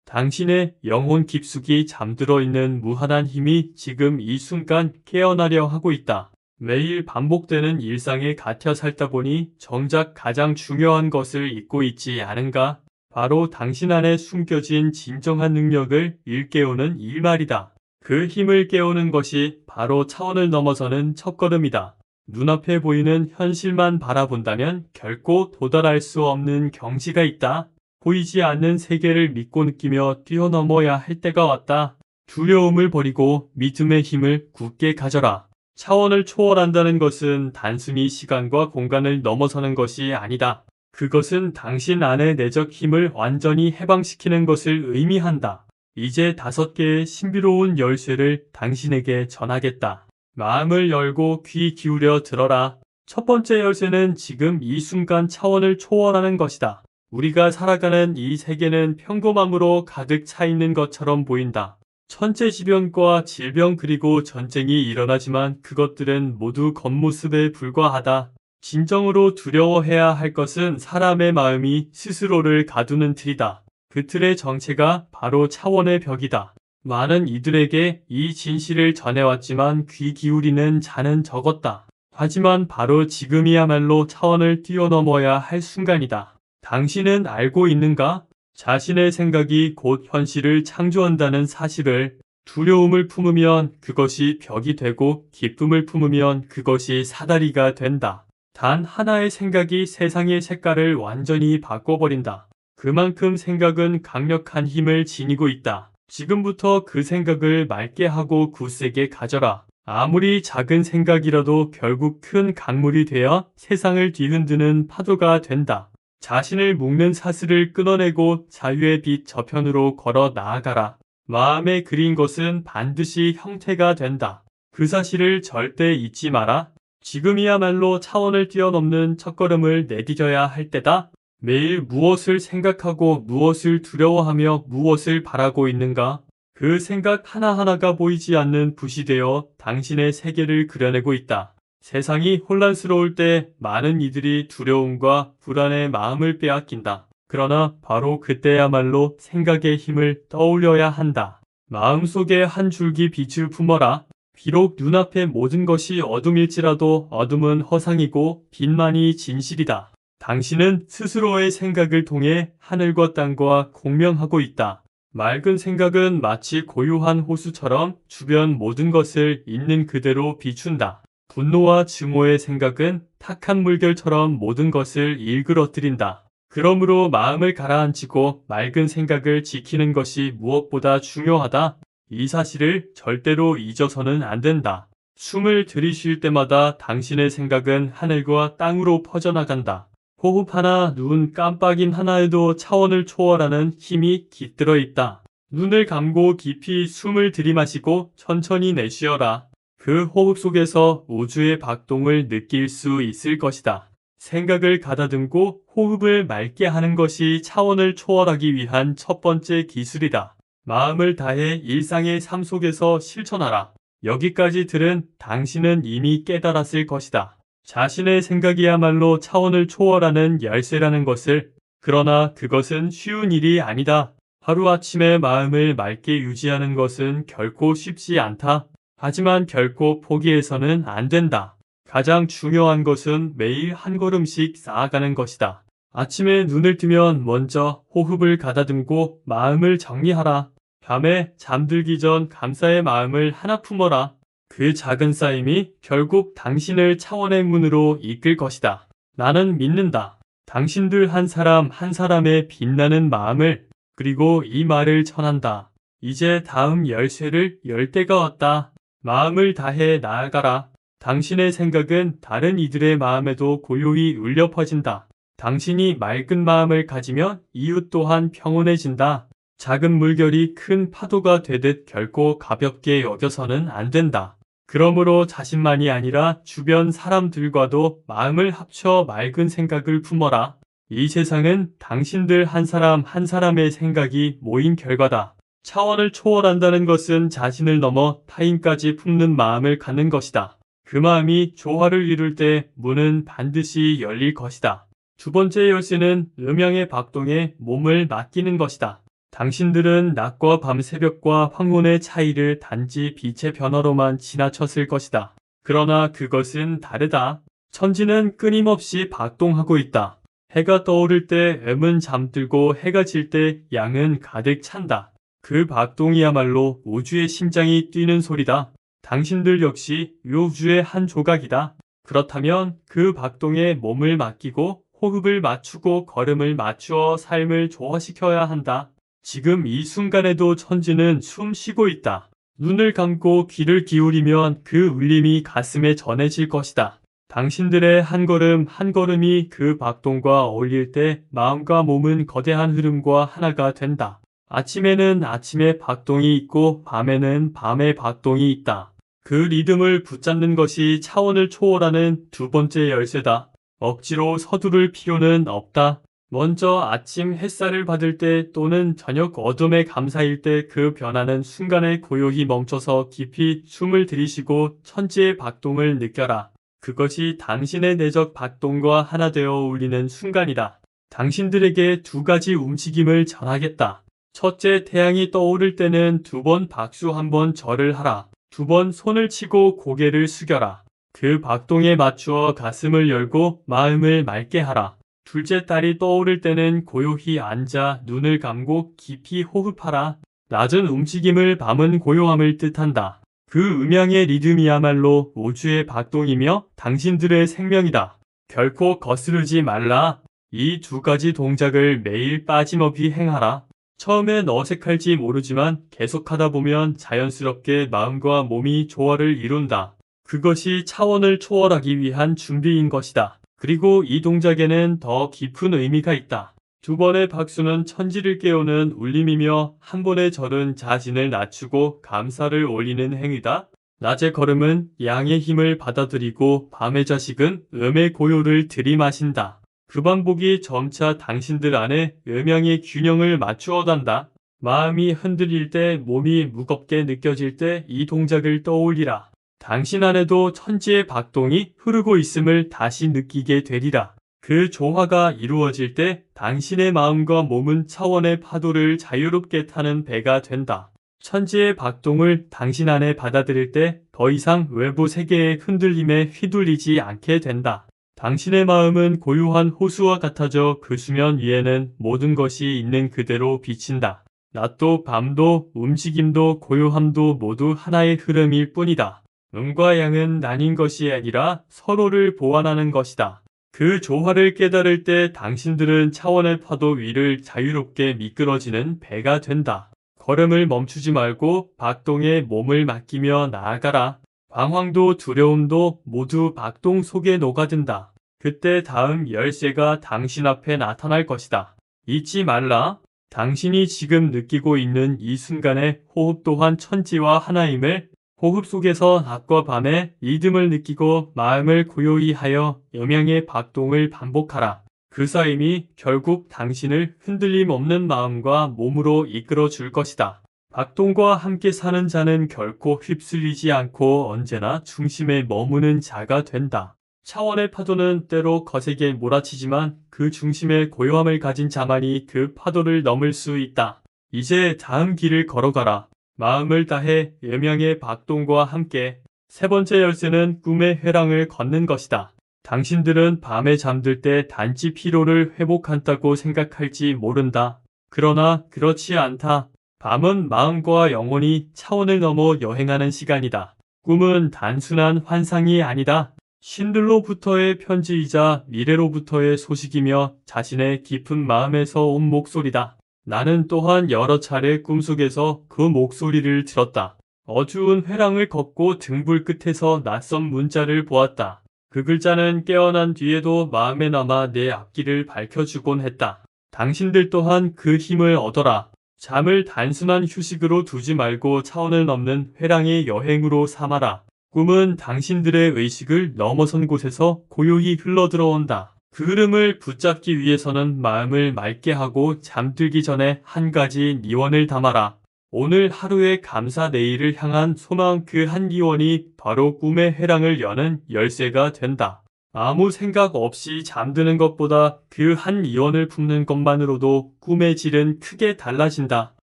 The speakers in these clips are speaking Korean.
당신의 영혼 깊숙이 잠들어 있는 무한한 힘이 지금 이 순간 깨어나려 하고 있다. 매일 반복되는 일상에 갇혀 살다 보니 정작 가장 중요한 것을 잊고 있지 않은가? 바로 당신 안에 숨겨진 진정한 능력을 일깨우는 이 말이다. 그 힘을 깨우는 것이 바로 차원을 넘어서는 첫걸음이다. 눈앞에 보이는 현실만 바라본다면 결코 도달할 수 없는 경지가 있다. 보이지 않는 세계를 믿고 느끼며 뛰어넘어야 할 때가 왔다. 두려움을 버리고 믿음의 힘을 굳게 가져라. 차원을 초월한다는 것은 단순히 시간과 공간을 넘어서는 것이 아니다. 그것은 당신 안의 내적 힘을 완전히 해방시키는 것을 의미한다. 이제 5개의 신비로운 열쇠를 당신에게 전하겠다. 마음을 열고 귀 기울여 들어라. 첫 번째 열쇠는 지금 이 순간 차원을 초월하는 것이다. 우리가 살아가는 이 세계는 평범함으로 가득 차 있는 것처럼 보인다. 천재지변과 질병 그리고 전쟁이 일어나지만 그것들은 모두 겉모습에 불과하다. 진정으로 두려워해야 할 것은 사람의 마음이 스스로를 가두는 틀이다. 그 틀의 정체가 바로 차원의 벽이다. 많은 이들에게 이 진실을 전해왔지만 귀 기울이는 자는 적었다. 하지만 바로 지금이야말로 차원을 뛰어넘어야 할 순간이다. 당신은 알고 있는가? 자신의 생각이 곧 현실을 창조한다는 사실을. 두려움을 품으면 그것이 벽이 되고 기쁨을 품으면 그것이 사다리가 된다. 단 하나의 생각이 세상의 색깔을 완전히 바꿔버린다. 그만큼 생각은 강력한 힘을 지니고 있다. 지금부터 그 생각을 맑게 하고 굳세게 가져라. 아무리 작은 생각이라도 결국 큰 강물이 되어 세상을 뒤흔드는 파도가 된다. 자신을 묶는 사슬을 끊어내고 자유의 빛 저편으로 걸어 나아가라. 마음에 그린 것은 반드시 형태가 된다. 그 사실을 절대 잊지 마라. 지금이야말로 차원을 뛰어넘는 첫걸음을 내디뎌야 할 때다. 매일 무엇을 생각하고 무엇을 두려워하며 무엇을 바라고 있는가? 그 생각 하나하나가 보이지 않는 붓이 되어 당신의 세계를 그려내고 있다. 세상이 혼란스러울 때 많은 이들이 두려움과 불안의 마음을 빼앗긴다. 그러나 바로 그때야말로 생각의 힘을 떠올려야 한다. 마음속에 한 줄기 빛을 품어라. 비록 눈앞의 모든 것이 어둠일지라도 어둠은 허상이고 빛만이 진실이다. 당신은 스스로의 생각을 통해 하늘과 땅과 공명하고 있다. 맑은 생각은 마치 고요한 호수처럼 주변 모든 것을 있는 그대로 비춘다. 분노와 증오의 생각은 탁한 물결처럼 모든 것을 일그러뜨린다. 그러므로 마음을 가라앉히고 맑은 생각을 지키는 것이 무엇보다 중요하다. 이 사실을 절대로 잊어서는 안 된다. 숨을 들이쉴 때마다 당신의 생각은 하늘과 땅으로 퍼져나간다. 호흡 하나, 눈 깜빡임 하나에도 차원을 초월하는 힘이 깃들어 있다. 눈을 감고 깊이 숨을 들이마시고 천천히 내쉬어라. 그 호흡 속에서 우주의 박동을 느낄 수 있을 것이다. 생각을 가다듬고 호흡을 맑게 하는 것이 차원을 초월하기 위한 첫 번째 기술이다. 마음을 다해 일상의 삶 속에서 실천하라. 여기까지 들은 당신은 이미 깨달았을 것이다. 자신의 생각이야말로 차원을 초월하는 열쇠라는 것을. 그러나 그것은 쉬운 일이 아니다. 하루아침에 마음을 맑게 유지하는 것은 결코 쉽지 않다. 하지만 결코 포기해서는 안 된다. 가장 중요한 것은 매일 한 걸음씩 쌓아가는 것이다. 아침에 눈을 뜨면 먼저 호흡을 가다듬고 마음을 정리하라. 밤에 잠들기 전 감사의 마음을 하나 품어라. 그 작은 쌓임이 결국 당신을 차원의 문으로 이끌 것이다. 나는 믿는다. 당신들 한 사람 한 사람의 빛나는 마음을. 그리고 이 말을 전한다. 이제 다음 열쇠를 열 때가 왔다. 마음을 다해 나아가라. 당신의 생각은 다른 이들의 마음에도 고요히 울려 퍼진다. 당신이 맑은 마음을 가지면 이웃 또한 평온해진다. 작은 물결이 큰 파도가 되듯 결코 가볍게 여겨서는 안 된다. 그러므로 자신만이 아니라 주변 사람들과도 마음을 합쳐 맑은 생각을 품어라. 이 세상은 당신들 한 사람 한 사람의 생각이 모인 결과다. 차원을 초월한다는 것은 자신을 넘어 타인까지 품는 마음을 갖는 것이다. 그 마음이 조화를 이룰 때 문은 반드시 열릴 것이다. 두 번째 열쇠는 음양의 박동에 몸을 맡기는 것이다. 당신들은 낮과 밤 새벽과 황혼의 차이를 단지 빛의 변화로만 지나쳤을 것이다. 그러나 그것은 다르다. 천지는 끊임없이 박동하고 있다. 해가 떠오를 때 음은 잠들고 해가 질 때 양은 가득 찬다. 그 박동이야말로 우주의 심장이 뛰는 소리다. 당신들 역시 우주의 한 조각이다. 그렇다면 그 박동에 몸을 맡기고 호흡을 맞추고 걸음을 맞추어 삶을 조화시켜야 한다. 지금 이 순간에도 천지는 숨 쉬고 있다. 눈을 감고 귀를 기울이면 그 울림이 가슴에 전해질 것이다. 당신들의 한 걸음 한 걸음이 그 박동과 어울릴 때 마음과 몸은 거대한 흐름과 하나가 된다. 아침에는 아침의 박동이 있고 밤에는 밤의 박동이 있다. 그 리듬을 붙잡는 것이 차원을 초월하는 두 번째 열쇠다. 억지로 서두를 필요는 없다. 먼저 아침 햇살을 받을 때 또는 저녁 어둠에 감사일 때 그 변화는 순간에 고요히 멈춰서 깊이 숨을 들이쉬고 천지의 박동을 느껴라. 그것이 당신의 내적 박동과 하나 되어 울리는 순간이다. 당신들에게 두 가지 움직임을 전하겠다. 첫째, 태양이 떠오를 때는 두 번 박수 한 번 절을 하라. 두 번 손을 치고 고개를 숙여라. 그 박동에 맞추어 가슴을 열고 마음을 맑게 하라. 둘째, 달이 떠오를 때는 고요히 앉아 눈을 감고 깊이 호흡하라. 낮은 움직임을 밤은 고요함을 뜻한다. 그 음양의 리듬이야말로 우주의 박동이며 당신들의 생명이다. 결코 거스르지 말라. 이 두 가지 동작을 매일 빠짐없이 행하라. 처음엔 어색할지 모르지만 계속하다 보면 자연스럽게 마음과 몸이 조화를 이룬다. 그것이 차원을 초월하기 위한 준비인 것이다. 그리고 이 동작에는 더 깊은 의미가 있다. 두 번의 박수는 천지를 깨우는 울림이며 한 번의 절은 자신을 낮추고 감사를 올리는 행위다. 낮의 걸음은 양의 힘을 받아들이고 밤의 자식은 음의 고요를 들이마신다. 그 반복이 점차 당신들 안에 음양의 균형을 맞추어 간다. 마음이 흔들릴 때, 몸이 무겁게 느껴질 때 이 동작을 떠올리라. 당신 안에도 천지의 박동이 흐르고 있음을 다시 느끼게 되리라. 그 조화가 이루어질 때 당신의 마음과 몸은 차원의 파도를 자유롭게 타는 배가 된다. 천지의 박동을 당신 안에 받아들일 때 더 이상 외부 세계의 흔들림에 휘둘리지 않게 된다. 당신의 마음은 고요한 호수와 같아져 그 수면 위에는 모든 것이 있는 그대로 비친다. 낮도 밤도 움직임도 고요함도 모두 하나의 흐름일 뿐이다. 음과 양은 나뉜 것이 아니라 서로를 보완하는 것이다. 그 조화를 깨달을 때 당신들은 차원의 파도 위를 자유롭게 미끄러지는 배가 된다. 걸음을 멈추지 말고 박동에 몸을 맡기며 나아가라. 방황도 두려움도 모두 박동 속에 녹아든다. 그때 다음 열쇠가 당신 앞에 나타날 것이다. 잊지 말라. 당신이 지금 느끼고 있는 이 순간의 호흡 또한 천지와 하나임을, 호흡 속에서 낮과 밤의 리듬을 느끼고 마음을 고요히 하여 음양의 박동을 반복하라. 그 사임이 결국 당신을 흔들림 없는 마음과 몸으로 이끌어 줄 것이다. 박동과 함께 사는 자는 결코 휩쓸리지 않고 언제나 중심에 머무는 자가 된다. 차원의 파도는 때로 거세게 몰아치지만 그 중심에 고요함을 가진 자만이 그 파도를 넘을 수 있다. 이제 다음 길을 걸어가라. 마음을 다해 음양의 박동과 함께. 세 번째 열쇠는 꿈의 회랑을 걷는 것이다. 당신들은 밤에 잠들 때 단지 피로를 회복한다고 생각할지 모른다. 그러나 그렇지 않다. 밤은 마음과 영혼이 차원을 넘어 여행하는 시간이다. 꿈은 단순한 환상이 아니다. 신들로부터의 편지이자 미래로부터의 소식이며 자신의 깊은 마음에서 온 목소리다. 나는 또한 여러 차례 꿈속에서 그 목소리를 들었다. 어두운 회랑을 걷고 등불 끝에서 낯선 문자를 보았다. 그 글자는 깨어난 뒤에도 마음에 남아 내 앞길을 밝혀주곤 했다. 당신들 또한 그 힘을 얻어라. 잠을 단순한 휴식으로 두지 말고 차원을 넘는 회랑의 여행으로 삼아라. 꿈은 당신들의 의식을 넘어선 곳에서 고요히 흘러들어온다. 그 흐름을 붙잡기 위해서는 마음을 맑게 하고 잠들기 전에 한 가지 니원을 담아라. 오늘 하루의 감사, 내일을 향한 소망, 그 한 기원이 바로 꿈의 회랑을 여는 열쇠가 된다. 아무 생각 없이 잠드는 것보다 그 한 이원을 품는 것만으로도 꿈의 질은 크게 달라진다.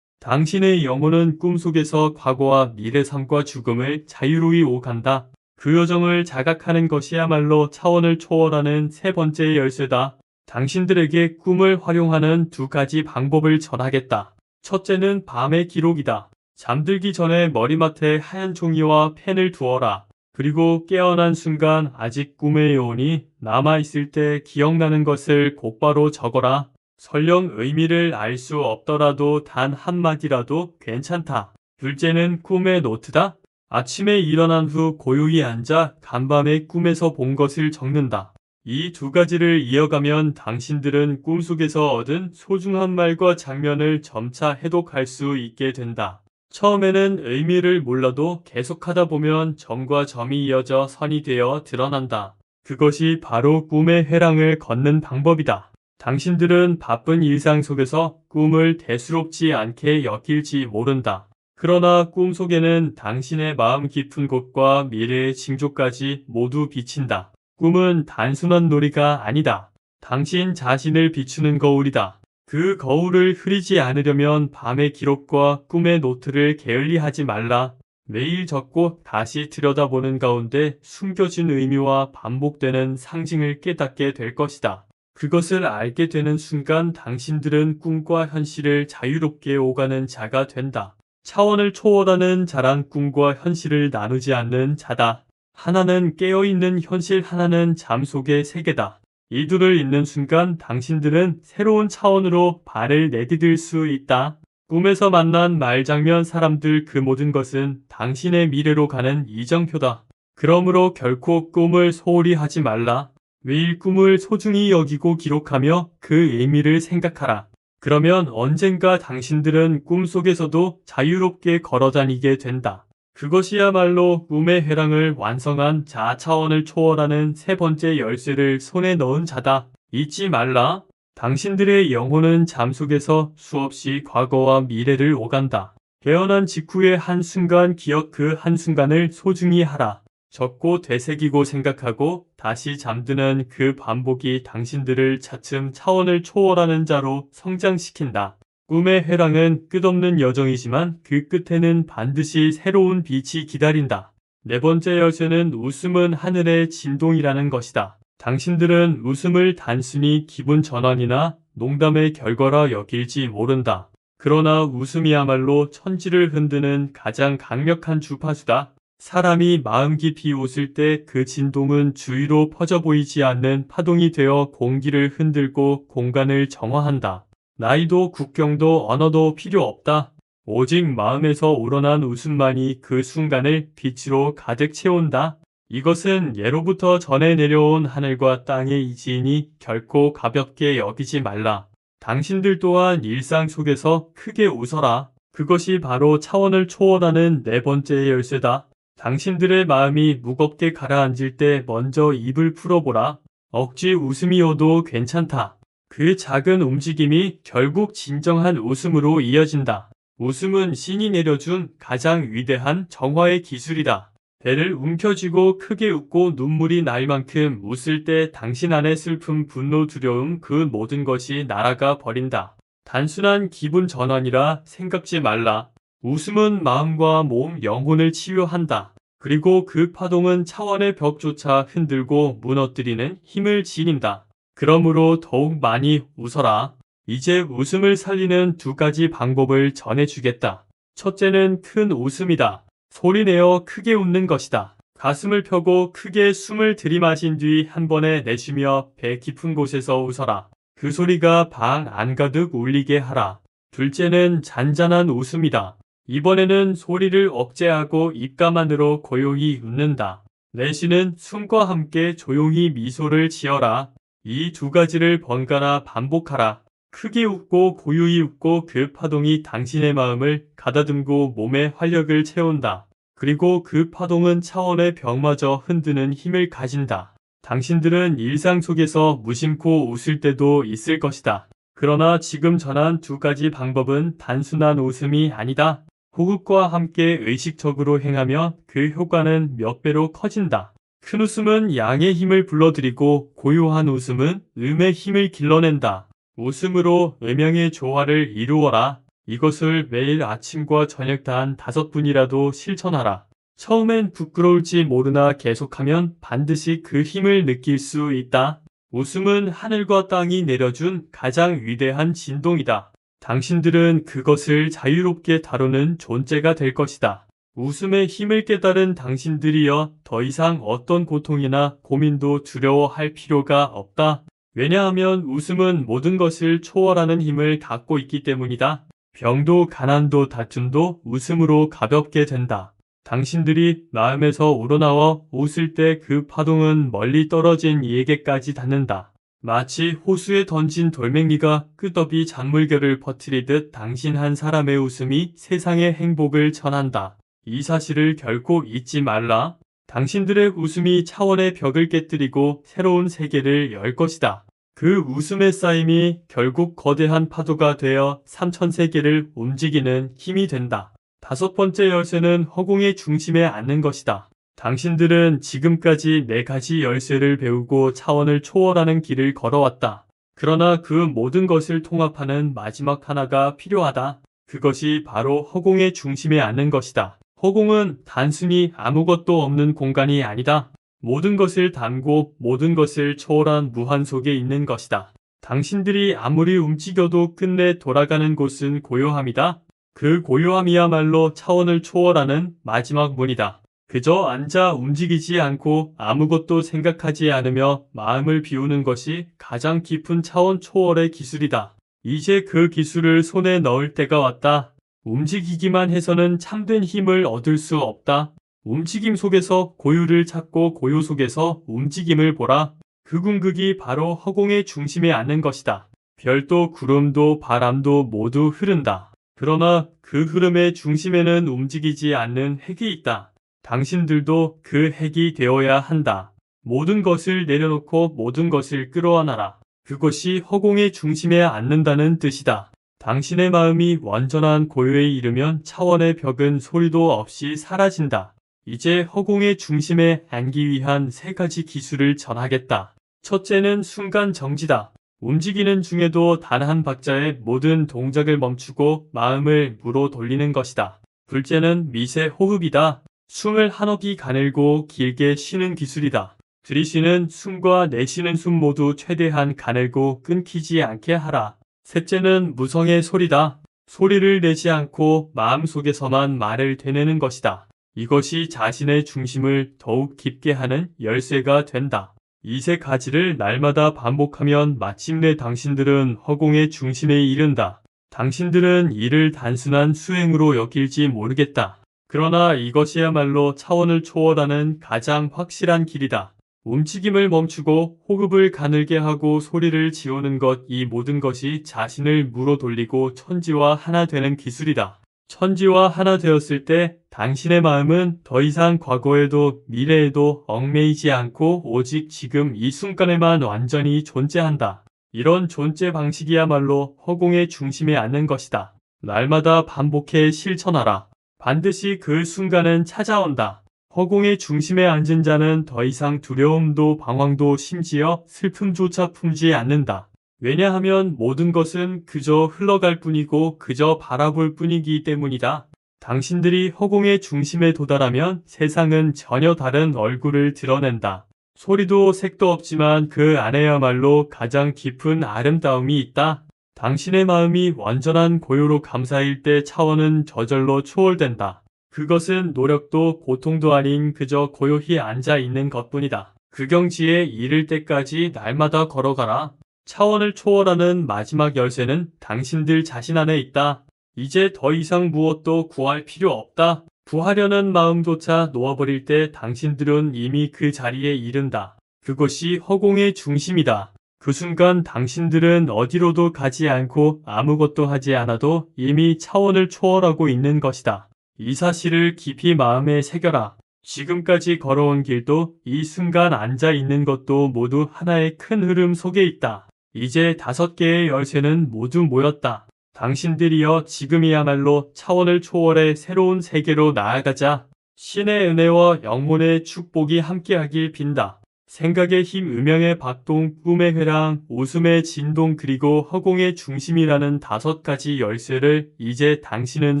당신의 영혼은 꿈속에서 과거와 미래 삶과 죽음을 자유로이 오간다. 그 여정을 자각하는 것이야말로 차원을 초월하는 세 번째 열쇠다. 당신들에게 꿈을 활용하는 두 가지 방법을 전하겠다. 첫째는 밤의 기록이다. 잠들기 전에 머리맡에 하얀 종이와 펜을 두어라. 그리고 깨어난 순간 아직 꿈의 여운이 남아있을 때 기억나는 것을 곧바로 적어라. 설령 의미를 알 수 없더라도 단 한마디라도 괜찮다. 둘째는 꿈의 노트다. 아침에 일어난 후 고요히 앉아 간밤에 꿈에서 본 것을 적는다. 이 두 가지를 이어가면 당신들은 꿈속에서 얻은 소중한 말과 장면을 점차 해독할 수 있게 된다. 처음에는 의미를 몰라도 계속하다 보면 점과 점이 이어져 선이 되어 드러난다. 그것이 바로 꿈의 회랑을 걷는 방법이다. 당신들은 바쁜 일상 속에서 꿈을 대수롭지 않게 여길지 모른다. 그러나 꿈속에는 당신의 마음 깊은 곳과 미래의 징조까지 모두 비친다. 꿈은 단순한 놀이가 아니다. 당신 자신을 비추는 거울이다. 그 거울을 흐리지 않으려면 밤의 기록과 꿈의 노트를 게을리하지 말라. 매일 적고 다시 들여다보는 가운데 숨겨진 의미와 반복되는 상징을 깨닫게 될 것이다. 그것을 알게 되는 순간 당신들은 꿈과 현실을 자유롭게 오가는 자가 된다. 차원을 초월하는 자란 꿈과 현실을 나누지 않는 자다. 하나는 깨어있는 현실, 하나는 잠 속의 세계다. 이 둘을 잇는 순간 당신들은 새로운 차원으로 발을 내디딜 수 있다. 꿈에서 만난 말장면, 사람들, 그 모든 것은 당신의 미래로 가는 이정표다. 그러므로 결코 꿈을 소홀히 하지 말라. 매일 꿈을 소중히 여기고 기록하며 그 의미를 생각하라. 그러면 언젠가 당신들은 꿈속에서도 자유롭게 걸어다니게 된다. 그것이야말로 꿈의 회랑을 완성한 자, 차원을 초월하는 세 번째 열쇠를 손에 넣은 자다. 잊지 말라. 당신들의 영혼은 잠속에서 수없이 과거와 미래를 오간다. 깨어난 직후의 한순간 기억, 그 한순간을 소중히 하라. 적고 되새기고 생각하고 다시 잠드는 그 반복이 당신들을 차츰 차원을 초월하는 자로 성장시킨다. 꿈의 회랑은 끝없는 여정이지만 그 끝에는 반드시 새로운 빛이 기다린다. 네 번째 열쇠는 웃음은 하늘의 진동이라는 것이다. 당신들은 웃음을 단순히 기분 전환이나 농담의 결과라 여길지 모른다. 그러나 웃음이야말로 천지를 흔드는 가장 강력한 주파수다. 사람이 마음 깊이 웃을 때 그 진동은 주위로 퍼져 보이지 않는 파동이 되어 공기를 흔들고 공간을 정화한다. 나이도 국경도 언어도 필요 없다. 오직 마음에서 우러난 웃음만이 그 순간을 빛으로 가득 채운다. 이것은 예로부터 전해 내려온 하늘과 땅의 이지이니 결코 가볍게 여기지 말라. 당신들 또한 일상 속에서 크게 웃어라. 그것이 바로 차원을 초월하는 네 번째 열쇠다. 당신들의 마음이 무겁게 가라앉을 때 먼저 입을 풀어보라. 억지 웃음이어도 괜찮다. 그 작은 움직임이 결국 진정한 웃음으로 이어진다. 웃음은 신이 내려준 가장 위대한 정화의 기술이다. 배를 움켜쥐고 크게 웃고 눈물이 날 만큼 웃을 때 당신 안의 슬픔, 분노, 두려움, 그 모든 것이 날아가 버린다. 단순한 기분 전환이라 생각지 말라. 웃음은 마음과 몸, 영혼을 치유한다. 그리고 그 파동은 차원의 벽조차 흔들고 무너뜨리는 힘을 지닌다. 그러므로 더욱 많이 웃어라. 이제 웃음을 살리는 두 가지 방법을 전해주겠다. 첫째는 큰 웃음이다. 소리내어 크게 웃는 것이다. 가슴을 펴고 크게 숨을 들이마신 뒤 한 번에 내쉬며 배 깊은 곳에서 웃어라. 그 소리가 방 안가득 울리게 하라. 둘째는 잔잔한 웃음이다. 이번에는 소리를 억제하고 입가만으로 고요히 웃는다. 내쉬는 숨과 함께 조용히 미소를 지어라. 이 두 가지를 번갈아 반복하라. 크게 웃고 고요히 웃고 그 파동이 당신의 마음을 가다듬고 몸의 활력을 채운다. 그리고 그 파동은 차원의 벽마저 흔드는 힘을 가진다. 당신들은 일상 속에서 무심코 웃을 때도 있을 것이다. 그러나 지금 전한 두 가지 방법은 단순한 웃음이 아니다. 호흡과 함께 의식적으로 행하며 그 효과는 몇 배로 커진다. 큰 웃음은 양의 힘을 불러들이고 고요한 웃음은 음의 힘을 길러낸다. 웃음으로 음양의 조화를 이루어라. 이것을 매일 아침과 저녁 단 5분이라도 실천하라. 처음엔 부끄러울지 모르나 계속하면 반드시 그 힘을 느낄 수 있다. 웃음은 하늘과 땅이 내려준 가장 위대한 진동이다. 당신들은 그것을 자유롭게 다루는 존재가 될 것이다. 웃음의 힘을 깨달은 당신들이여 더 이상 어떤 고통이나 고민도 두려워할 필요가 없다. 왜냐하면 웃음은 모든 것을 초월하는 힘을 갖고 있기 때문이다. 병도 가난도 다툼도 웃음으로 가볍게 된다. 당신들이 마음에서 우러나와 웃을 때 그 파동은 멀리 떨어진 이에게까지 닿는다. 마치 호수에 던진 돌멩이가 끝없이 잔물결을 퍼뜨리듯 당신 한 사람의 웃음이 세상의 행복을 전한다. 이 사실을 결코 잊지 말라. 당신들의 웃음이 차원의 벽을 깨뜨리고 새로운 세계를 열 것이다. 그 웃음의 쌓임이 결국 거대한 파도가 되어 3000세계를 움직이는 힘이 된다. 5번째 열쇠는 허공의 중심에 앉는 것이다. 당신들은 지금까지 4가지 열쇠를 배우고 차원을 초월하는 길을 걸어왔다. 그러나 그 모든 것을 통합하는 마지막 하나가 필요하다. 그것이 바로 허공의 중심에 앉는 것이다. 허공은 단순히 아무것도 없는 공간이 아니다. 모든 것을 담고 모든 것을 초월한 무한 속에 있는 것이다. 당신들이 아무리 움직여도 끝내 돌아가는 곳은 고요함이다. 그 고요함이야말로 차원을 초월하는 마지막 문이다. 그저 앉아 움직이지 않고 아무것도 생각하지 않으며 마음을 비우는 것이 가장 깊은 차원 초월의 기술이다. 이제 그 기술을 손에 넣을 때가 왔다. 움직이기만 해서는 참된 힘을 얻을 수 없다. 움직임 속에서 고요를 찾고 고요 속에서 움직임을 보라. 그 궁극이 바로 허공의 중심에 앉는 것이다. 별도 구름도 바람도 모두 흐른다. 그러나 그 흐름의 중심에는 움직이지 않는 핵이 있다. 당신들도 그 핵이 되어야 한다. 모든 것을 내려놓고 모든 것을 끌어안아라. 그것이 허공의 중심에 앉는다는 뜻이다. 당신의 마음이 완전한 고요에 이르면 차원의 벽은 소리도 없이 사라진다. 이제 허공의 중심에 앉기 위한 3가지 기술을 전하겠다. 첫째는 순간 정지다. 움직이는 중에도 단 한 박자의 모든 동작을 멈추고 마음을 무로 돌리는 것이다. 둘째는 미세 호흡이다. 숨을 한호흡 가늘고 길게 쉬는 기술이다. 들이쉬는 숨과 내쉬는 숨 모두 최대한 가늘고 끊기지 않게 하라. 셋째는 무성의 소리다. 소리를 내지 않고 마음속에서만 말을 되뇌는 것이다. 이것이 자신의 중심을 더욱 깊게 하는 열쇠가 된다. 이 3가지를 날마다 반복하면 마침내 당신들은 허공의 중심에 이른다. 당신들은 이를 단순한 수행으로 여길지 모르겠다. 그러나 이것이야말로 차원을 초월하는 가장 확실한 길이다. 움직임을 멈추고 호흡을 가늘게 하고 소리를 지우는 것, 이 모든 것이 자신을 무로 돌리고 천지와 하나 되는 기술이다. 천지와 하나 되었을 때 당신의 마음은 더 이상 과거에도 미래에도 얽매이지 않고 오직 지금 이 순간에만 완전히 존재한다. 이런 존재 방식이야말로 허공의 중심에 앉는 것이다. 날마다 반복해 실천하라. 반드시 그 순간은 찾아온다. 허공의 중심에 앉은 자는 더 이상 두려움도 방황도 심지어 슬픔조차 품지 않는다. 왜냐하면 모든 것은 그저 흘러갈 뿐이고 그저 바라볼 뿐이기 때문이다. 당신들이 허공의 중심에 도달하면 세상은 전혀 다른 얼굴을 드러낸다. 소리도 색도 없지만 그 안에야말로 가장 깊은 아름다움이 있다. 당신의 마음이 완전한 고요로 감사일 때 차원은 저절로 초월된다. 그것은 노력도 고통도 아닌 그저 고요히 앉아 있는 것뿐이다. 그 경지에 이를 때까지 날마다 걸어가라. 차원을 초월하는 마지막 열쇠는 당신들 자신 안에 있다. 이제 더 이상 무엇도 구할 필요 없다. 구하려는 마음조차 놓아버릴 때 당신들은 이미 그 자리에 이른다. 그것이 허공의 중심이다. 그 순간 당신들은 어디로도 가지 않고 아무것도 하지 않아도 이미 차원을 초월하고 있는 것이다. 이 사실을 깊이 마음에 새겨라. 지금까지 걸어온 길도 이 순간 앉아 있는 것도 모두 하나의 큰 흐름 속에 있다. 이제 5개의 열쇠는 모두 모였다. 당신들이여 지금이야말로 차원을 초월해 새로운 세계로 나아가자. 신의 은혜와 영혼의 축복이 함께하길 빈다. 생각의 힘, 음영의 박동, 꿈의 회랑, 웃음의 진동, 그리고 허공의 중심이라는 5가지 열쇠를 이제 당신은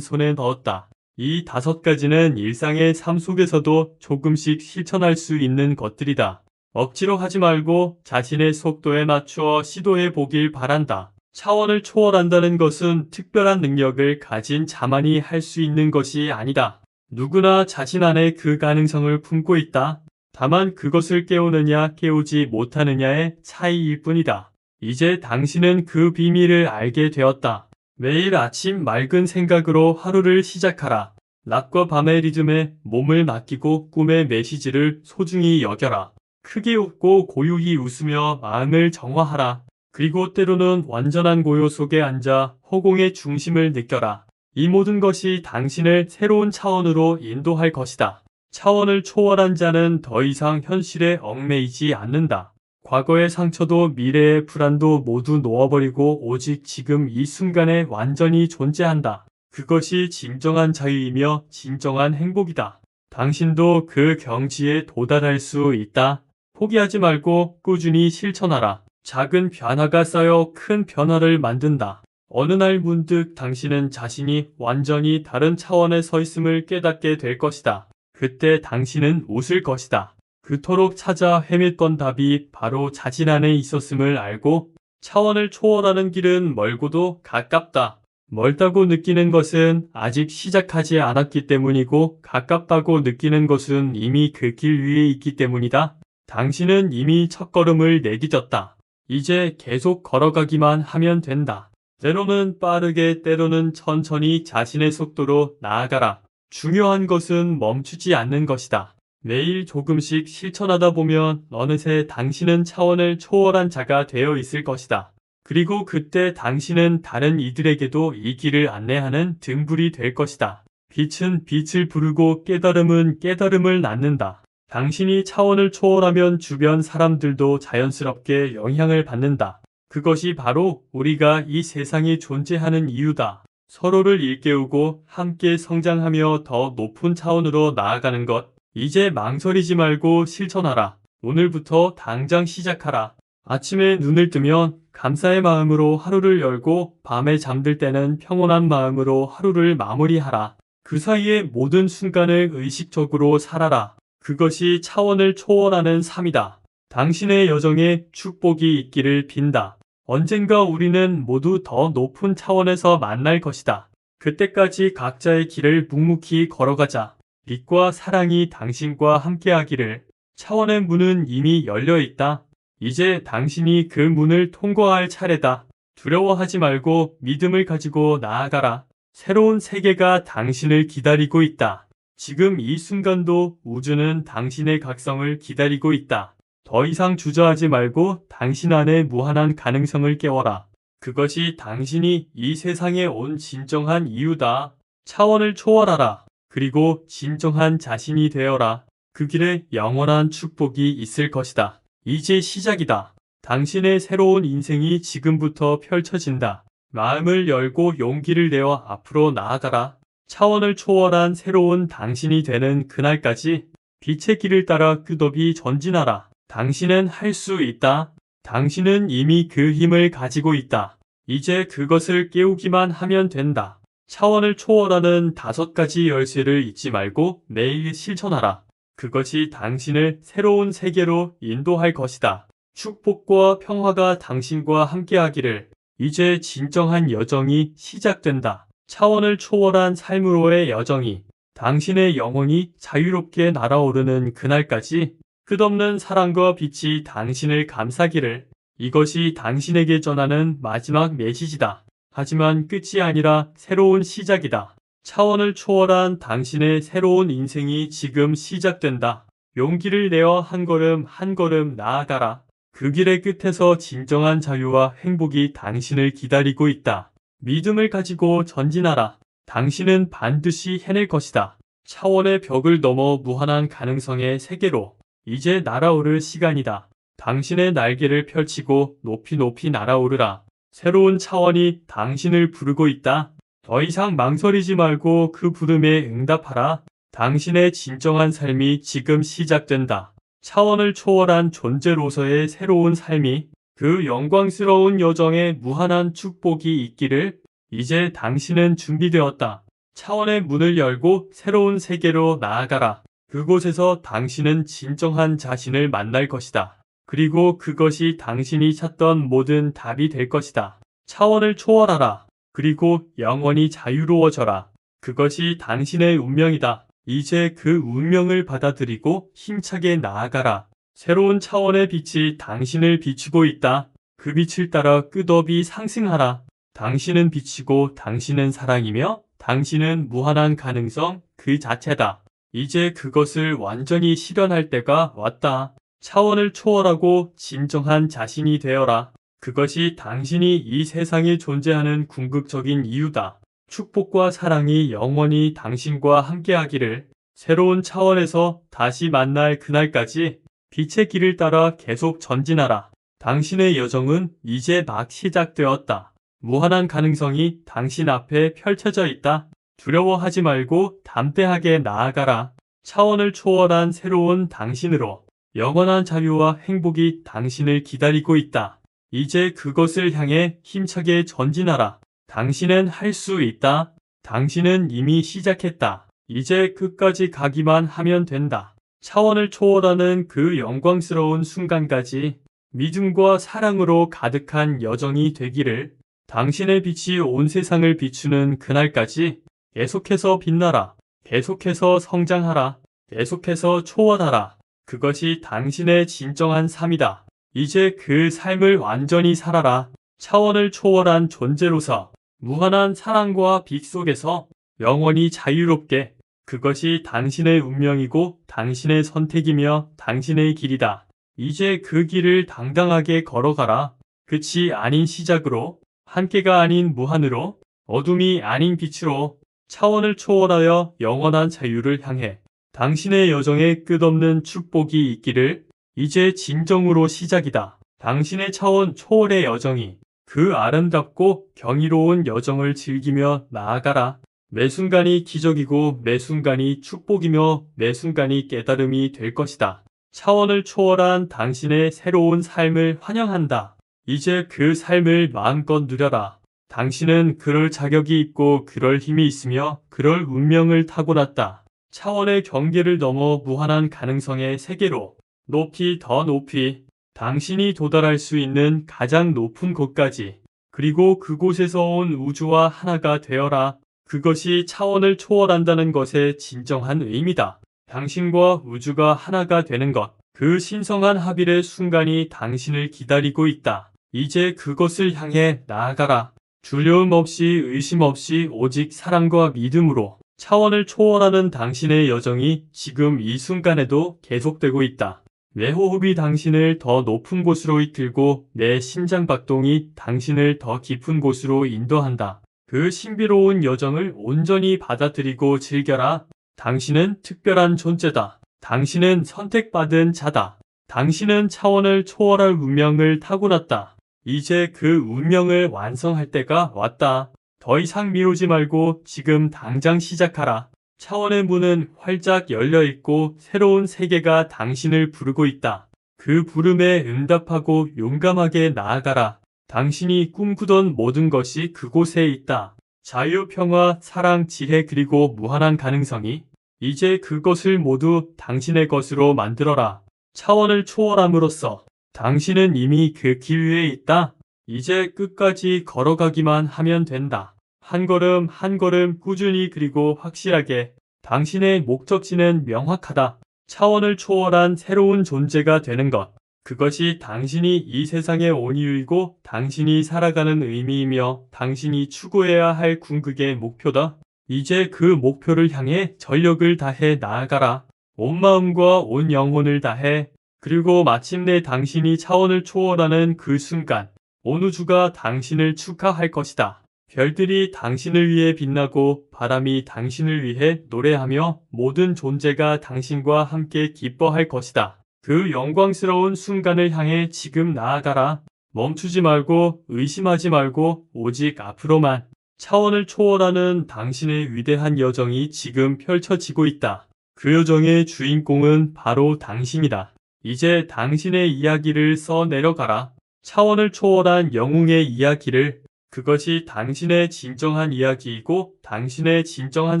손에 넣었다. 이 5가지는 일상의 삶 속에서도 조금씩 실천할 수 있는 것들이다. 억지로 하지 말고 자신의 속도에 맞추어 시도해 보길 바란다. 차원을 초월한다는 것은 특별한 능력을 가진 자만이 할 수 있는 것이 아니다. 누구나 자신 안에 그 가능성을 품고 있다. 다만 그것을 깨우느냐 깨우지 못하느냐의 차이일 뿐이다. 이제 당신은 그 비밀을 알게 되었다. 매일 아침 맑은 생각으로 하루를 시작하라. 낮과 밤의 리듬에 몸을 맡기고 꿈의 메시지를 소중히 여겨라. 크게 웃고 고요히 웃으며 마음을 정화하라. 그리고 때로는 완전한 고요 속에 앉아 허공의 중심을 느껴라. 이 모든 것이 당신을 새로운 차원으로 인도할 것이다. 차원을 초월한 자는 더 이상 현실에 얽매이지 않는다. 과거의 상처도 미래의 불안도 모두 놓아버리고 오직 지금 이 순간에 완전히 존재한다. 그것이 진정한 자유이며 진정한 행복이다. 당신도 그 경지에 도달할 수 있다. 포기하지 말고 꾸준히 실천하라. 작은 변화가 쌓여 큰 변화를 만든다. 어느 날 문득 당신은 자신이 완전히 다른 차원에 서 있음을 깨닫게 될 것이다. 그때 당신은 웃을 것이다. 그토록 찾아 헤맸던 답이 바로 자신 안에 있었음을 알고 차원을 초월하는 길은 멀고도 가깝다. 멀다고 느끼는 것은 아직 시작하지 않았기 때문이고 가깝다고 느끼는 것은 이미 그 길 위에 있기 때문이다. 당신은 이미 첫걸음을 내딛었다. 이제 계속 걸어가기만 하면 된다. 때로는 빠르게 때로는 천천히 자신의 속도로 나아가라. 중요한 것은 멈추지 않는 것이다. 매일 조금씩 실천하다 보면 어느새 당신은 차원을 초월한 자가 되어 있을 것이다. 그리고 그때 당신은 다른 이들에게도 이 길을 안내하는 등불이 될 것이다. 빛은 빛을 부르고 깨달음은 깨달음을 낳는다. 당신이 차원을 초월하면 주변 사람들도 자연스럽게 영향을 받는다. 그것이 바로 우리가 이 세상에 존재하는 이유다. 서로를 일깨우고 함께 성장하며 더 높은 차원으로 나아가는 것. 이제 망설이지 말고 실천하라. 오늘부터 당장 시작하라. 아침에 눈을 뜨면 감사의 마음으로 하루를 열고 밤에 잠들 때는 평온한 마음으로 하루를 마무리하라. 그 사이의 모든 순간을 의식적으로 살아라. 그것이 차원을 초월하는 삶이다. 당신의 여정에 축복이 있기를 빈다. 언젠가 우리는 모두 더 높은 차원에서 만날 것이다. 그때까지 각자의 길을 묵묵히 걸어가자. 빛과 사랑이 당신과 함께하기를. 차원의 문은 이미 열려 있다. 이제 당신이 그 문을 통과할 차례다. 두려워하지 말고 믿음을 가지고 나아가라. 새로운 세계가 당신을 기다리고 있다. 지금 이 순간도 우주는 당신의 각성을 기다리고 있다. 더 이상 주저하지 말고 당신 안에 무한한 가능성을 깨워라. 그것이 당신이 이 세상에 온 진정한 이유다. 차원을 초월하라. 그리고 진정한 자신이 되어라. 그 길에 영원한 축복이 있을 것이다. 이제 시작이다. 당신의 새로운 인생이 지금부터 펼쳐진다. 마음을 열고 용기를 내어 앞으로 나아가라. 차원을 초월한 새로운 당신이 되는 그날까지 빛의 길을 따라 끝없이 전진하라. 당신은 할 수 있다. 당신은 이미 그 힘을 가지고 있다. 이제 그것을 깨우기만 하면 된다. 차원을 초월하는 5가지 열쇠를 잊지 말고 매일 실천하라. 그것이 당신을 새로운 세계로 인도할 것이다. 축복과 평화가 당신과 함께하기를. 이제 진정한 여정이 시작된다. 차원을 초월한 삶으로의 여정이. 당신의 영혼이 자유롭게 날아오르는 그날까지 끝없는 사랑과 빛이 당신을 감싸기를. 이것이 당신에게 전하는 마지막 메시지다. 하지만 끝이 아니라 새로운 시작이다. 차원을 초월한 당신의 새로운 인생이 지금 시작된다. 용기를 내어 한 걸음 한 걸음 나아가라. 그 길의 끝에서 진정한 자유와 행복이 당신을 기다리고 있다. 믿음을 가지고 전진하라. 당신은 반드시 해낼 것이다. 차원의 벽을 넘어 무한한 가능성의 세계로. 이제 날아오를 시간이다. 당신의 날개를 펼치고 높이 높이 날아오르라. 새로운 차원이 당신을 부르고 있다. 더 이상 망설이지 말고 그 부름에 응답하라. 당신의 진정한 삶이 지금 시작된다. 차원을 초월한 존재로서의 새로운 삶이 그 영광스러운 여정에 무한한 축복이 있기를 이제 당신은 준비되었다. 차원의 문을 열고 새로운 세계로 나아가라. 그곳에서 당신은 진정한 자신을 만날 것이다. 그리고 그것이 당신이 찾던 모든 답이 될 것이다. 차원을 초월하라. 그리고 영원히 자유로워져라. 그것이 당신의 운명이다. 이제 그 운명을 받아들이고 힘차게 나아가라. 새로운 차원의 빛이 당신을 비추고 있다. 그 빛을 따라 끝없이 상승하라. 당신은 빛이고 당신은 사랑이며 당신은 무한한 가능성 그 자체다. 이제 그것을 완전히 실현할 때가 왔다. 차원을 초월하고 진정한 자신이 되어라. 그것이 당신이 이 세상에 존재하는 궁극적인 이유다. 축복과 사랑이 영원히 당신과 함께하기를. 새로운 차원에서 다시 만날 그날까지 빛의 길을 따라 계속 전진하라. 당신의 여정은 이제 막 시작되었다. 무한한 가능성이 당신 앞에 펼쳐져 있다. 두려워하지 말고 담대하게 나아가라. 차원을 초월한 새로운 당신으로 영원한 자유와 행복이 당신을 기다리고 있다. 이제 그것을 향해 힘차게 전진하라. 당신은 할 수 있다. 당신은 이미 시작했다. 이제 끝까지 가기만 하면 된다. 차원을 초월하는 그 영광스러운 순간까지 믿음과 사랑으로 가득한 여정이 되기를. 당신의 빛이 온 세상을 비추는 그날까지 계속해서 빛나라. 계속해서 성장하라. 계속해서 초월하라. 그것이 당신의 진정한 삶이다. 이제 그 삶을 완전히 살아라. 차원을 초월한 존재로서 무한한 사랑과 빛 속에서 영원히 자유롭게. 그것이 당신의 운명이고 당신의 선택이며 당신의 길이다. 이제 그 길을 당당하게 걸어가라. 끝이 아닌 시작으로, 한계가 아닌 무한으로, 어둠이 아닌 빛으로 차원을 초월하여 영원한 자유를 향해 당신의 여정에 끝없는 축복이 있기를. 이제 진정으로 시작이다. 당신의 차원 초월의 여정이 그 아름답고 경이로운 여정을 즐기며 나아가라. 매 순간이 기적이고 매 순간이 축복이며 매 순간이 깨달음이 될 것이다. 차원을 초월한 당신의 새로운 삶을 환영한다. 이제 그 삶을 마음껏 누려라. 당신은 그럴 자격이 있고 그럴 힘이 있으며 그럴 운명을 타고났다. 차원의 경계를 넘어 무한한 가능성의 세계로 높이 더 높이 당신이 도달할 수 있는 가장 높은 곳까지, 그리고 그곳에서 온 우주와 하나가 되어라. 그것이 차원을 초월한다는 것의 진정한 의미다. 당신과 우주가 하나가 되는 것, 그 신성한 합일의 순간이 당신을 기다리고 있다. 이제 그것을 향해 나아가라. 두려움 없이 의심 없이 오직 사랑과 믿음으로 차원을 초월하는 당신의 여정이 지금 이 순간에도 계속되고 있다. 내 호흡이 당신을 더 높은 곳으로 이끌고 내 심장박동이 당신을 더 깊은 곳으로 인도한다. 그 신비로운 여정을 온전히 받아들이고 즐겨라. 당신은 특별한 존재다. 당신은 선택받은 자다. 당신은 차원을 초월할 운명을 타고났다. 이제 그 운명을 완성할 때가 왔다. 더 이상 미루지 말고 지금 당장 시작하라. 차원의 문은 활짝 열려 있고 새로운 세계가 당신을 부르고 있다. 그 부름에 응답하고 용감하게 나아가라. 당신이 꿈꾸던 모든 것이 그곳에 있다. 자유, 평화, 사랑, 지혜 그리고 무한한 가능성이. 이제 그것을 모두 당신의 것으로 만들어라. 차원을 초월함으로써 당신은 이미 그 길 위에 있다. 이제 끝까지 걸어가기만 하면 된다. 한 걸음 한 걸음 꾸준히 그리고 확실하게. 당신의 목적지는 명확하다. 차원을 초월한 새로운 존재가 되는 것. 그것이 당신이 이 세상에 온 이유이고 당신이 살아가는 의미이며 당신이 추구해야 할 궁극의 목표다. 이제 그 목표를 향해 전력을 다해 나아가라. 온 마음과 온 영혼을 다해. 그리고 마침내 당신이 차원을 초월하는 그 순간 온 우주가 당신을 축하할 것이다. 별들이 당신을 위해 빛나고 바람이 당신을 위해 노래하며 모든 존재가 당신과 함께 기뻐할 것이다. 그 영광스러운 순간을 향해 지금 나아가라. 멈추지 말고 의심하지 말고 오직 앞으로만. 차원을 초월하는 당신의 위대한 여정이 지금 펼쳐지고 있다. 그 여정의 주인공은 바로 당신이다. 이제 당신의 이야기를 써 내려가라. 차원을 초월한 영웅의 이야기를. 그것이 당신의 진정한 이야기이고 당신의 진정한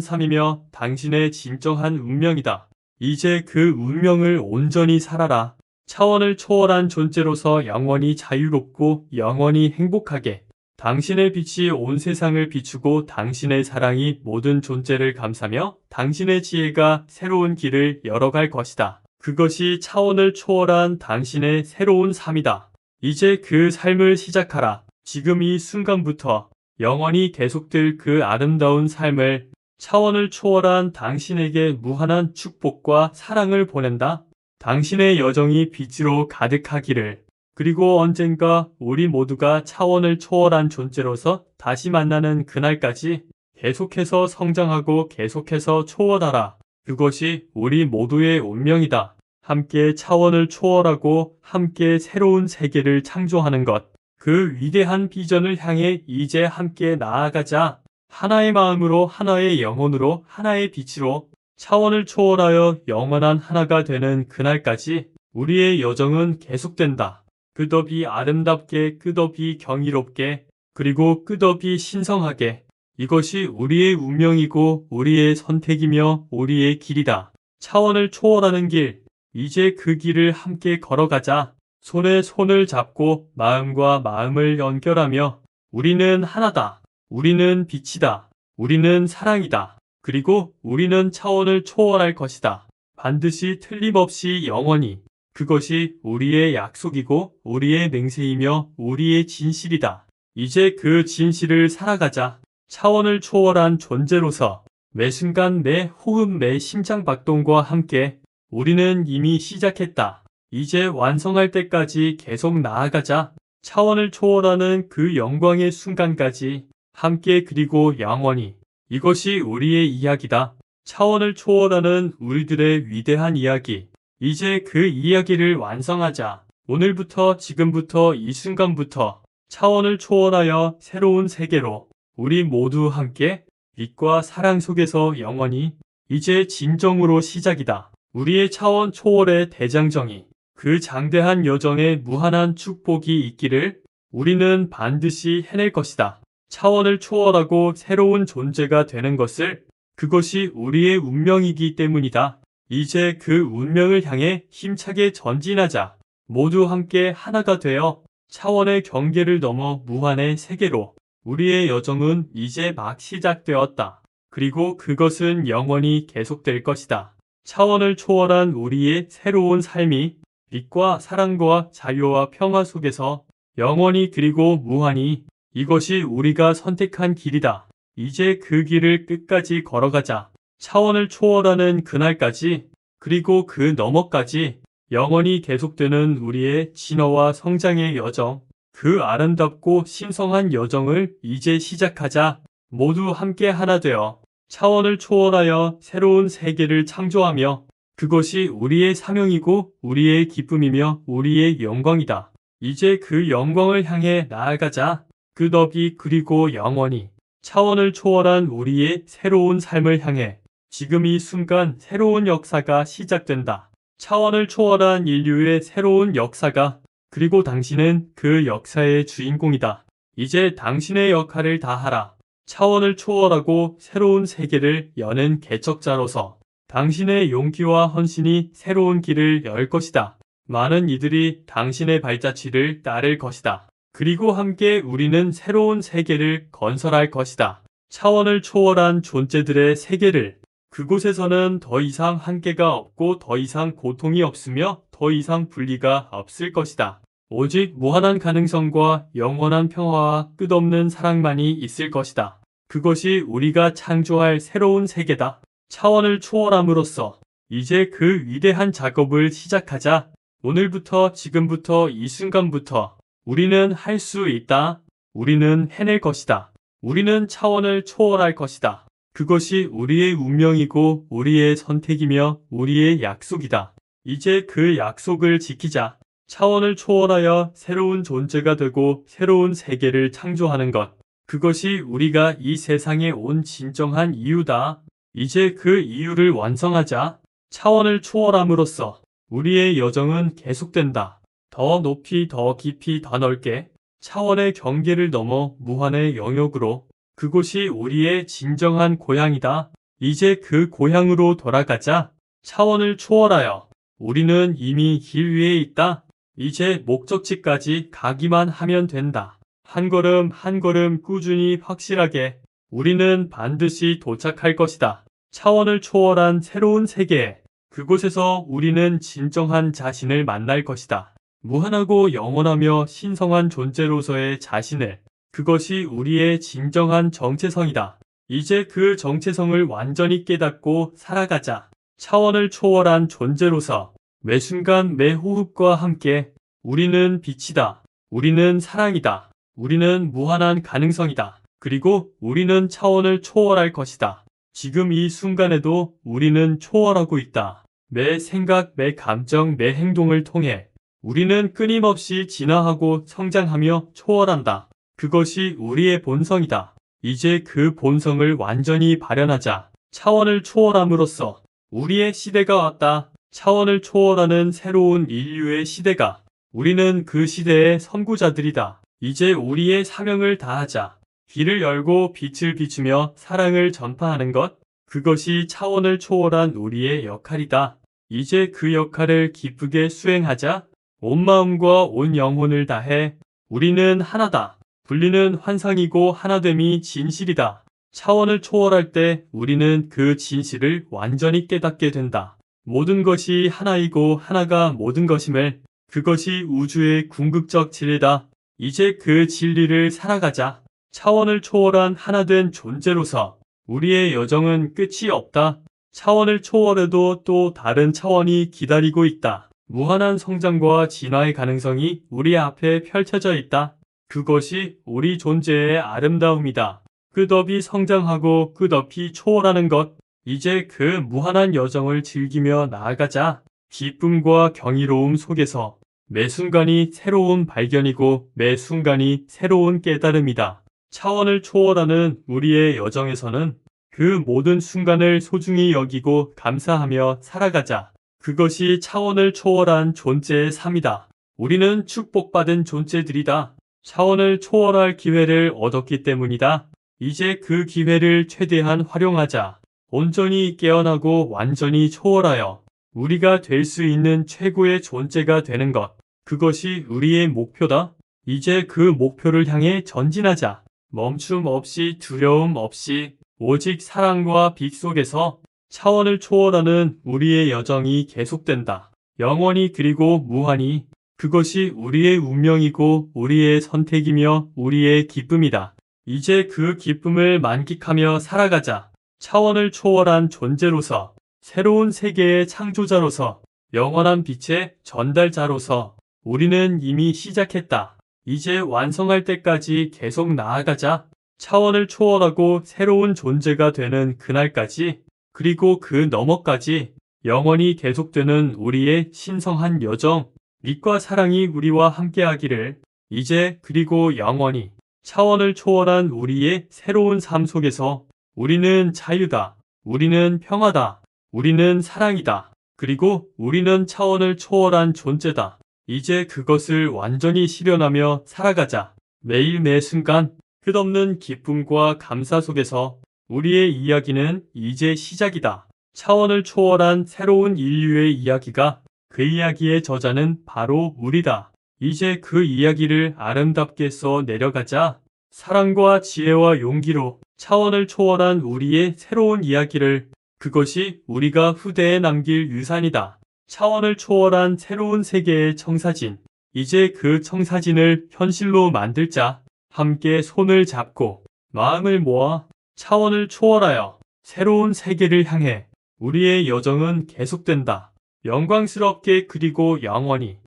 삶이며 당신의 진정한 운명이다. 이제 그 운명을 온전히 살아라. 차원을 초월한 존재로서 영원히 자유롭고 영원히 행복하게. 당신의 빛이 온 세상을 비추고 당신의 사랑이 모든 존재를 감싸며 당신의 지혜가 새로운 길을 열어갈 것이다. 그것이 차원을 초월한 당신의 새로운 삶이다. 이제 그 삶을 시작하라. 지금 이 순간부터 영원히 계속될 그 아름다운 삶을 차원을 초월한 당신에게 무한한 축복과 사랑을 보낸다. 당신의 여정이 빛으로 가득하기를. 그리고 언젠가 우리 모두가 차원을 초월한 존재로서 다시 만나는 그날까지 계속해서 성장하고 계속해서 초월하라. 그것이 우리 모두의 운명이다. 함께 차원을 초월하고 함께 새로운 세계를 창조하는 것. 그 위대한 비전을 향해 이제 함께 나아가자. 하나의 마음으로 하나의 영혼으로 하나의 빛으로 차원을 초월하여 영원한 하나가 되는 그날까지 우리의 여정은 계속된다. 끝없이 아름답게, 끝없이 경이롭게, 그리고 끝없이 신성하게. 이것이 우리의 운명이고 우리의 선택이며 우리의 길이다. 차원을 초월하는 길. 이제 그 길을 함께 걸어가자. 손에 손을 잡고 마음과 마음을 연결하며 우리는 하나다. 우리는 빛이다. 우리는 사랑이다. 그리고 우리는 차원을 초월할 것이다. 반드시 틀림없이 영원히. 그것이 우리의 약속이고 우리의 맹세이며 우리의 진실이다. 이제 그 진실을 살아가자. 차원을 초월한 존재로서 매 순간 매 호흡 매 심장박동과 함께 우리는 이미 시작했다. 이제 완성할 때까지 계속 나아가자. 차원을 초월하는 그 영광의 순간까지 함께 그리고 영원히. 이것이 우리의 이야기다. 차원을 초월하는 우리들의 위대한 이야기. 이제 그 이야기를 완성하자. 오늘부터 지금부터 이 순간부터 차원을 초월하여 새로운 세계로 우리 모두 함께 빛과 사랑 속에서 영원히. 이제 진정으로 시작이다. 우리의 차원 초월의 대장정이 그 장대한 여정에 무한한 축복이 있기를. 우리는 반드시 해낼 것이다. 차원을 초월하고 새로운 존재가 되는 것을. 그것이 우리의 운명이기 때문이다. 이제 그 운명을 향해 힘차게 전진하자. 모두 함께 하나가 되어 차원의 경계를 넘어 무한의 세계로. 우리의 여정은 이제 막 시작되었다. 그리고 그것은 영원히 계속될 것이다. 차원을 초월한 우리의 새로운 삶이 빛과 사랑과 자유와 평화 속에서 영원히 그리고 무한히. 이것이 우리가 선택한 길이다. 이제 그 길을 끝까지 걸어가자. 차원을 초월하는 그날까지, 그리고 그 너머까지 영원히 계속되는 우리의 진화와 성장의 여정. 그 아름답고 신성한 여정을 이제 시작하자. 모두 함께 하나 되어 차원을 초월하여 새로운 세계를 창조하며 그것이 우리의 사명이고 우리의 기쁨이며 우리의 영광이다. 이제 그 영광을 향해 나아가자. 끝없이 그리고 영원히. 차원을 초월한 우리의 새로운 삶을 향해 지금 이 순간 새로운 역사가 시작된다. 차원을 초월한 인류의 새로운 역사가. 그리고 당신은 그 역사의 주인공이다. 이제 당신의 역할을 다하라. 차원을 초월하고 새로운 세계를 여는 개척자로서 당신의 용기와 헌신이 새로운 길을 열 것이다. 많은 이들이 당신의 발자취를 따를 것이다. 그리고 함께 우리는 새로운 세계를 건설할 것이다. 차원을 초월한 존재들의 세계를. 그곳에서는 더 이상 한계가 없고 더 이상 고통이 없으며 더 이상 분리가 없을 것이다. 오직 무한한 가능성과 영원한 평화와 끝없는 사랑만이 있을 것이다. 그것이 우리가 창조할 새로운 세계다. 차원을 초월함으로써 이제 그 위대한 작업을 시작하자. 오늘부터 지금부터 이 순간부터 우리는 할 수 있다. 우리는 해낼 것이다. 우리는 차원을 초월할 것이다. 그것이 우리의 운명이고 우리의 선택이며 우리의 약속이다. 이제 그 약속을 지키자. 차원을 초월하여 새로운 존재가 되고 새로운 세계를 창조하는 것. 그것이 우리가 이 세상에 온 진정한 이유다. 이제 그 이유를 완성하자. 차원을 초월함으로써 우리의 여정은 계속된다. 더 높이, 더 깊이, 더 넓게 차원의 경계를 넘어 무한의 영역으로. 그곳이 우리의 진정한 고향이다. 이제 그 고향으로 돌아가자. 차원을 초월하여 우리는 이미 길 위에 있다. 이제 목적지까지 가기만 하면 된다. 한 걸음 한 걸음 꾸준히 확실하게 우리는 반드시 도착할 것이다. 차원을 초월한 새로운 세계에 그곳에서 우리는 진정한 자신을 만날 것이다. 무한하고 영원하며 신성한 존재로서의 자신을. 그것이 우리의 진정한 정체성이다. 이제 그 정체성을 완전히 깨닫고 살아가자. 차원을 초월한 존재로서 매 순간 매 호흡과 함께 우리는 빛이다. 우리는 사랑이다. 우리는 무한한 가능성이다. 그리고 우리는 차원을 초월할 것이다. 지금 이 순간에도 우리는 초월하고 있다. 매 생각, 매 감정, 매 행동을 통해 우리는 끊임없이 진화하고 성장하며 초월한다. 그것이 우리의 본성이다. 이제 그 본성을 완전히 발현하자. 차원을 초월함으로써 우리의 시대가 왔다. 차원을 초월하는 새로운 인류의 시대가. 우리는 그 시대의 선구자들이다. 이제 우리의 사명을 다하자. 길을 열고 빛을 비추며 사랑을 전파하는 것. 그것이 차원을 초월한 우리의 역할이다. 이제 그 역할을 기쁘게 수행하자. 온 마음과 온 영혼을 다해 우리는 하나다. 분리는 환상이고 하나됨이 진실이다. 차원을 초월할 때 우리는 그 진실을 완전히 깨닫게 된다. 모든 것이 하나이고 하나가 모든 것임을. 그것이 우주의 궁극적 진리다. 이제 그 진리를 살아가자. 차원을 초월한 하나된 존재로서 우리의 여정은 끝이 없다. 차원을 초월해도 또 다른 차원이 기다리고 있다. 무한한 성장과 진화의 가능성이 우리 앞에 펼쳐져 있다. 그것이 우리 존재의 아름다움이다. 끝없이 성장하고 끝없이 초월하는 것. 이제 그 무한한 여정을 즐기며 나아가자. 기쁨과 경이로움 속에서 매 순간이 새로운 발견이고 매 순간이 새로운 깨달음이다. 차원을 초월하는 우리의 여정에서는 그 모든 순간을 소중히 여기고 감사하며 살아가자. 그것이 차원을 초월한 존재의 삶이다. 우리는 축복받은 존재들이다. 차원을 초월할 기회를 얻었기 때문이다. 이제 그 기회를 최대한 활용하자. 온전히 깨어나고 완전히 초월하여 우리가 될 수 있는 최고의 존재가 되는 것. 그것이 우리의 목표다. 이제 그 목표를 향해 전진하자. 멈춤 없이 두려움 없이 오직 사랑과 빛 속에서 차원을 초월하는 우리의 여정이 계속된다. 영원히 그리고 무한히. 그것이 우리의 운명이고 우리의 선택이며 우리의 기쁨이다. 이제 그 기쁨을 만끽하며 살아가자. 차원을 초월한 존재로서 새로운 세계의 창조자로서 영원한 빛의 전달자로서 우리는 이미 시작했다. 이제 완성할 때까지 계속 나아가자. 차원을 초월하고 새로운 존재가 되는 그날까지, 그리고 그 너머까지 영원히 계속되는 우리의 신성한 여정. 빛과 사랑이 우리와 함께하기를. 이제 그리고 영원히 차원을 초월한 우리의 새로운 삶 속에서 우리는 자유다. 우리는 평화다. 우리는 사랑이다. 그리고 우리는 차원을 초월한 존재다. 이제 그것을 완전히 실현하며 살아가자. 매일 매 순간 끝없는 기쁨과 감사 속에서 우리의 이야기는 이제 시작이다. 차원을 초월한 새로운 인류의 이야기가, 그 이야기의 저자는 바로 우리다. 이제 그 이야기를 아름답게 써 내려가자. 사랑과 지혜와 용기로 차원을 초월한 우리의 새로운 이야기를. 그것이 우리가 후대에 남길 유산이다. 차원을 초월한 새로운 세계의 청사진. 이제 그 청사진을 현실로 만들자. 함께 손을 잡고 마음을 모아 차원을 초월하여 새로운 세계를 향해 우리의 여정은 계속된다. 영광스럽게 그리고 영원히.